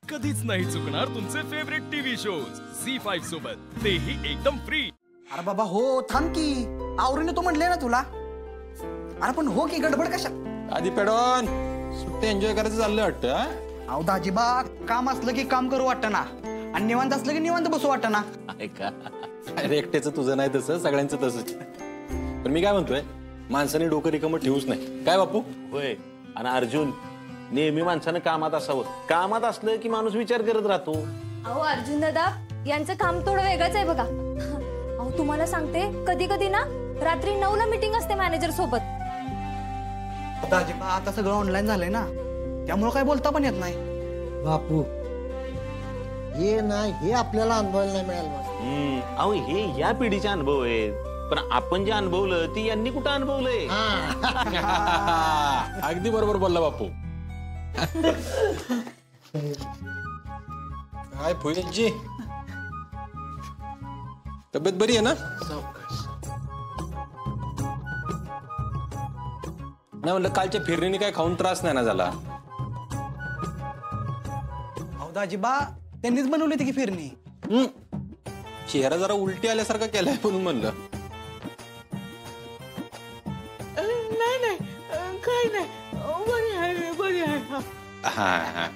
कधीच नाही चुकणार तुमचे फेवरेट टीव्ही शोज झी5 सोबत, तेही एकदम फ्री। अरे बाबा हो, थांब की, आवरीने तो म्हणले ना तुला। अरे पण हो की, गडबड कशा? आधी पेडॉन सुट्टी एन्जॉय करायचं चाललं वाटतं। अहो दाजीबा, काम असलं की काम करू वाटतं ना, आणि निवांत असलं की निवांत बसू वाटतं ना। ऐका, अरे एकट्याचं तुझं नाही तसं, सगळ्यांचं तसंच। पण मी काय म्हणतोय, माणसाने डोकं रिकामं ठेवूच नाही, काय बापू? होय। आणि अर्जुन, नेहमी माणसानं कामात असावं, कामात असलं की माणूस विचार करत राहतो। अहो अर्जुन दादा, यांचं काम थोडं वेगळंच आहे बघा। अहो तुम्हाला सांगते, कधी कधी ना रात्री 9ला मीटिंग असते मॅनेजर सोबत। दाजीबा, आता सगळं ऑनलाईन झालंय ना, त्यामुळे काय बोलता पण येत नाही। बापू, हे नाही, हे आपल्याला अनुभवायला नाही मिळालं। अहो हे या पिढीचे अनुभव आहेत, पण आपण जे अनुभवलं ती यांनी कुठं अनुभवलंय? अगदी बरोबर बोलला बापू। काय फुईजी, तब्येत बरी आहे ना? नाही म्हणलं, कालच्या फिरणीने काय खाऊन त्रास नाही ना झाला? अहो दाजीबा, त्यांनीच बनवली होती की फिरणी। चेहरा जरा उलटी आल्यासारखा केलाय म्हणून म्हणलं। नाही नाही, काय नाही, बरी आहे, बरी आहे। हा,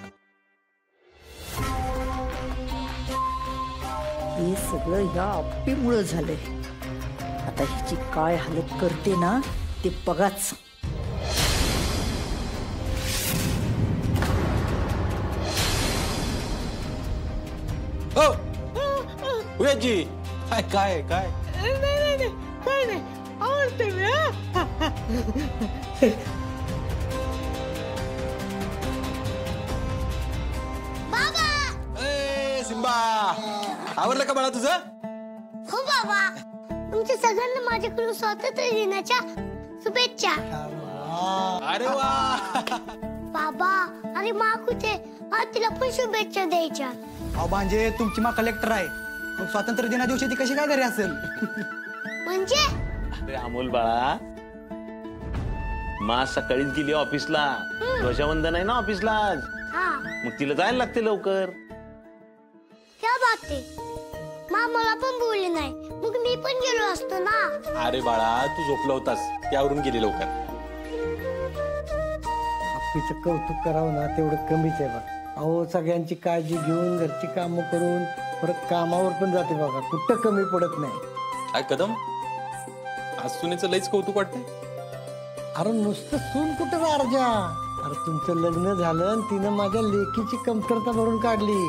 हे सगळं ह्या अप्पीमुळे झालंय। आता हिची काय हालत करते ना, ते बघाच। हो फुईजी, काय काय काय? नाही नाही नाही, काय नाही, आवडते मी। ए सिंबा, आवरलं का बाळा तुझं? हो बाबा, तुमच्या सगळ्यांना माझ्याकडून स्वातंत्र्य दिनाच्या शुभेच्छा। अरे वा बाबा, अरे माँ कुठे? आज तिला पण शुभेच्छा द्यायच्या। अहो भांजे, तुमची माँ कलेक्टर आहे, मग स्वातंत्र्य दिना दिवशी ती कशी काय घरी असेल? म्हणजे? अरे अमोल बाळा, मा सकाळीच गेली ऑफिसला, ध्वजवंदन आहे ना ऑफिसला आज। हाँ, मग तिला जायला लागते लवकर। क्या बात आहे, माँ मला पण बोलली नाही, मग मी पण गेलो असतो ना। अरे बाळा, तू झोपला होतास, त्यावरून गेली लवकर। आपलीचं कौतुक करावं ना, तेवढं कमीच आहे बघा। अहो सगळ्यांची काळजी घेऊन, घरची कामं करून, परत कामावर पण जाते बघा, कुठं कमी पडत नाही। काय कदम, आज सुनेचं लईच कौतुक वाटतंय। अरे नुसतं सून कुठं अर्जा, अरे तुमचं लग्न झालं आणि तिनं माझ्या लेकीची कमतरता भरून काढली।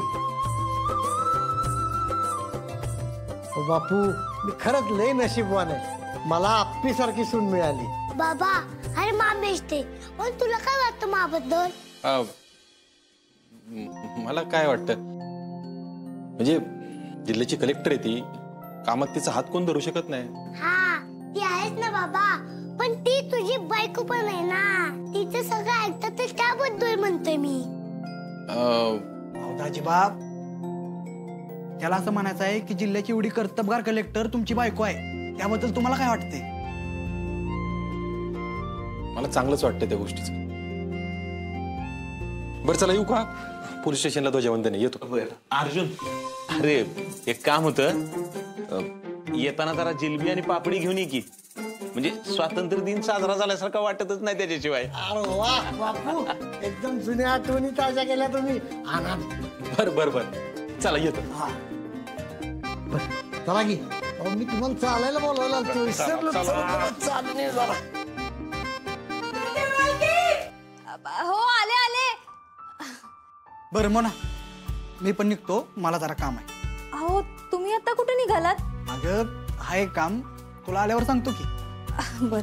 ओ बापू, मी खरंच लय नशीबवान आहे, मला आप्पी सारखी सून मिळाली। बाबा, अरे माँ बेचते, पण तुला काय वाटतं माँ बद्दल? मला काय वाटतं, म्हणजे जिल्ह्याची कलेक्टर आहे ती, कामात तिचा हात कोण धरू शकत नाही। हा, ती आहेच ना बाबा, पण ती तुझी बायको पण आहे ना, तिचं सगळं ऐकतं, तर त्याबद्दल म्हणतोय मी। अहो दाजीबा, त्याला असं म्हणायचं आहे की जिल्ह्याची एवढी कर्तबगार कलेक्टर तुमची बायको आहे, त्याबद्दल तुम्हाला काय वाटते? मला चांगलंच वाटतं त्या गोष्टीचं। बरं चला, येऊ का? पोलीस स्टेशनला ध्वजवंदन आहे, येतो। अर्जुन, अरे एक काम होतं, येताना जरा जिलबी आणि पापडी घेऊन ये की, म्हणजे स्वातंत्र्य दिन साजरा झाल्यासारखा वाटतच नाही त्याच्याशिवाय। अरे वा बापू, एकदम जुन्या आठवणी ताज्या केल्या तुम्ही। आणा। बर बर बर, चला येतो। चला की, अहो मी तुम्हाला चालायला बोलवायला आलतो, विसरलो। चालणे जरा। हो आले आले। बरं मोना, मी पण निघतो, मला जरा काम आहे। अहो तुम्ही आता कुठे निघालात? अगं हा एक काम तुला आल्यावर सांगतो की। बर।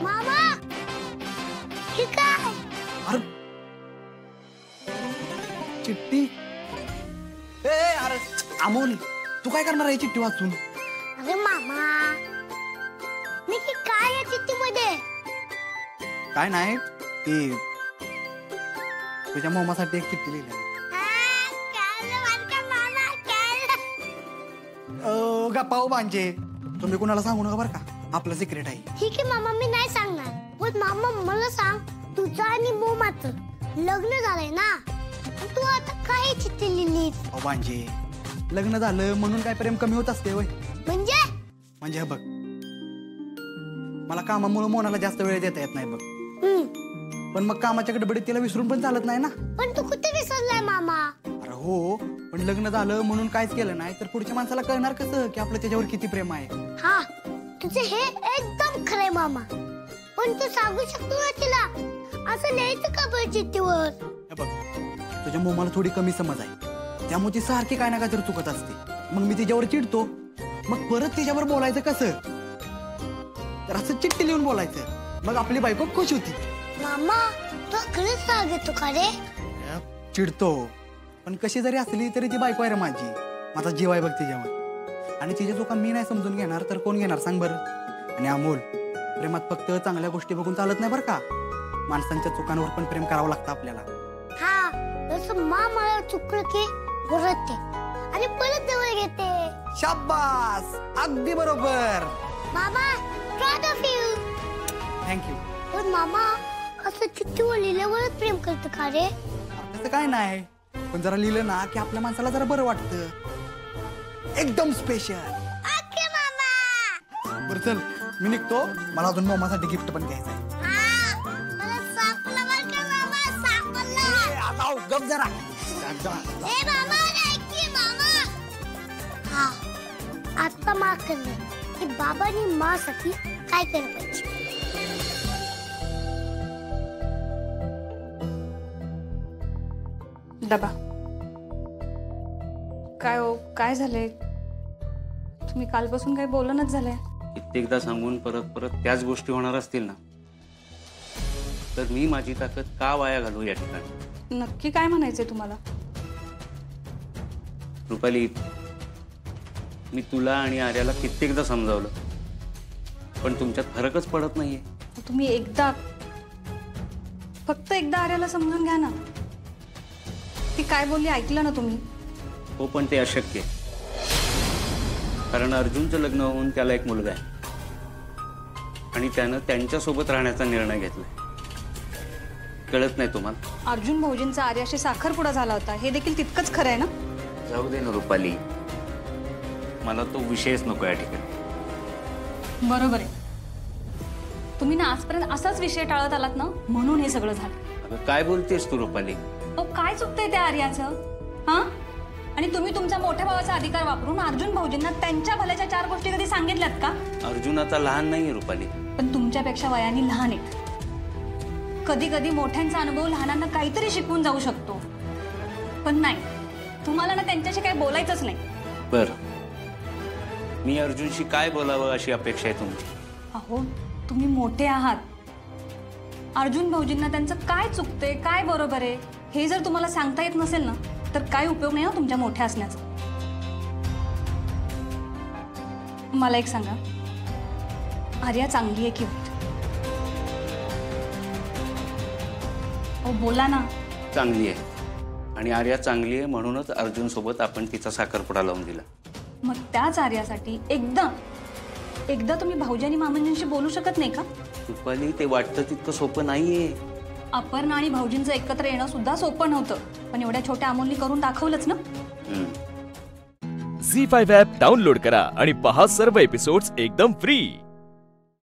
मामा, हे काय? अरे चिठ्ठी? ए अरे अमोल, तू काय करणार आहे चिठ्ठी वाचून? अरे मामा, नक्की काय आहे चिठ्ठीमध्ये? काय नाही, ती तुझ्या मामासाठी एक चिठ्ठी लिहिली। गप्पा भांजे, तुम्ही कोणाला सांगू नका बरं का, आपलं सिक्रेट आहे. ठीक आहे मामा, मी नाही सांगणार. पण मामा मला सांग, तुझं आणि मोमाचं लग्न झालंय ना, तू आता काय चिठ्ठी लिहिलीस? अहो भांजे, लग्न झालं म्हणून काय प्रेम कमी होत असते होय? म्हणजे हे बघ, मला कामामुळे मोनाला जास्त वेळ देता येत नाही बघ. पण मग कामाच्या गडबडीत तिला विसरून पण चालत नाही ना. पण तू कुठे विसरलाय मामा? अरे हो, पण लग्न झालं म्हणून काहीच केलं नाही तर पुढच्या माणसाला कळणार कसं की आपलं त्याच्यावर किती प्रेम आहे. हा, तुझे हे एकदम खरंय मामा. पण तू सांगू शकतो ना तिला, असं लिहायचं का बरं चिठ्ठीवर? हे बघ, तुझ्या मोमाला थोडी कमी समज आहे, त्यामुळे ती सारखी काय ना काय तर चुकत असते. मग मी तिच्यावर चिडतो, मग परत तिच्यावर बोलायचं कसं? तर असं चिठ्ठी लिहून बोलायचं, मग आपली बायको खुश होती. मामा, तू खरंच राग येतो का रे? चिडतो, पण कशी जरी असली तरी ती बायको आहे रे माझी, माझा जीव आहे बघ तिच्यावर. आणि तिच्या चुका मी नाही समजून घेणार तर कोण घेणार सांग बरं? आणि अमोल, प्रेमात फक्त चांगल्या गोष्टी बघून चालत नाही बरं का, माणसांच्या चुकांवर पण प्रेम करावं लागतं आपल्याला. हा, जसं मला चुकलं की ओरडते आणि परत जवळ घेते. शाबास, अगदी बरोबर. मामा, proud of you. थँक्यू. पण मामा, असं चिठ्ठीवर लिहिल्यावरच प्रेम करतं का रे? तसं काय नाही, पण जरा लिहिलं ना की आपल्या माणसाला जरा बरं वाटतं. एकदम स्पेशल. ओके मामा. बरं चल, मी निघतो, मला अजून मामासाठी गिफ्ट पण घ्यायचं आहे. मला सापडलं बरं का मामा, सापडलं. गप जरा. ए मामा, ऐक की मामा. हा, आता मा कळलं की बाबांनी मासाठी काय केलं पाहिजे. डबा काय हो, काय झालंय? तुम्ही कालपासून काही बोलणच झालंय. कित्येकदा सांगून परत परत त्याच गोष्टी होणार असतील ना, तर मी माझी ताकद का वाया घालू या ठिकाणी? नक्की काय म्हणायचंय तुम्हाला? रुपाली, मी तुला आणि आर्याला कित्येकदा समजावलं, पण तुमच्यात फरकच पडत नाहीये. तुम्ही फक्त एकदा आर्याला समजून घ्या ना. ती काय बोलली ऐकलं ना तुम्ही? हो, पण ते अशक्य आहे, कारण अर्जुनचं लग्न होऊन त्याला एक मुलगा आहे आणि त्यानं त्यांच्यासोबत राहण्याचा निर्णय घेतलाय. कळत नाही तुम्हाला? अर्जुन भाऊजींचा आर्याशी साखरपुडा झाला होता, हे देखील तितकंच खरं आहे ना? जाऊ दे ना रुपाली, मला तो विषयच नको या ठिकाणी. बरोबर आहे, तुम्ही ना आजपर्यंत असाच विषय टाळत आलात ना, म्हणून हे सगळं झालं. अगं काय बोलतेस तू रुपाली? काय चुकतंय त्या आर्याचं? हा, आणि तुम्ही तुमच्या मोठ्या भावाचा अधिकार वापरून अर्जुन भाऊजींना त्यांच्या भल्याच्या 4 गोष्टी कधी सांगितल्यात का? अर्जुन आता लहान नाहीये रुपाली. पण तुमच्यापेक्षा वयाने लहान आहेत. कधी कधी मोठ्यांचा अनुभव लहानांना काहीतरी शिकवून जाऊ शकतो. पण नाही, तुम्हाला ना त्यांच्याशी काही बोलायचंच नाही. बरं, मी अर्जुनशी काय बोलावं अशी अपेक्षा आहे तुमची? अहो, तुम्ही मोठे आहात. अर्जुन भाऊजींना त्यांचं काय चुकतंय, काय बरोबर आहे हे जर तुम्हाला सांगता येत नसेल ना, तर काय उपयोग नाही ना तुमच्या मोठ्या असण्याचा. मला एक सांगा, आर्या चांगली आहे की वाईट? अहो बोला ना. चांगली आहे, आणि आर्या चांगली आहे म्हणूनच अर्जुन सोबत आपण तिचा साखरपुडा लावून दिला. मग त्याच आर्यासाठी एकदा तुम्ही भाऊजी आणि मामांशी बोलू शकत नाही का? रुपाली, ते वाटतं तितकं सोपं नाहीये. अपर्णा आणि भाऊजींचं एकत्र येणं सुद्धा सोपं नव्हतं, पण एवढ्या छोट्या अमोलनी करून दाखवलंच ना. झी5 ॲप डाउनलोड करा आणि पहा सर्व एपिसोड्स एकदम फ्री.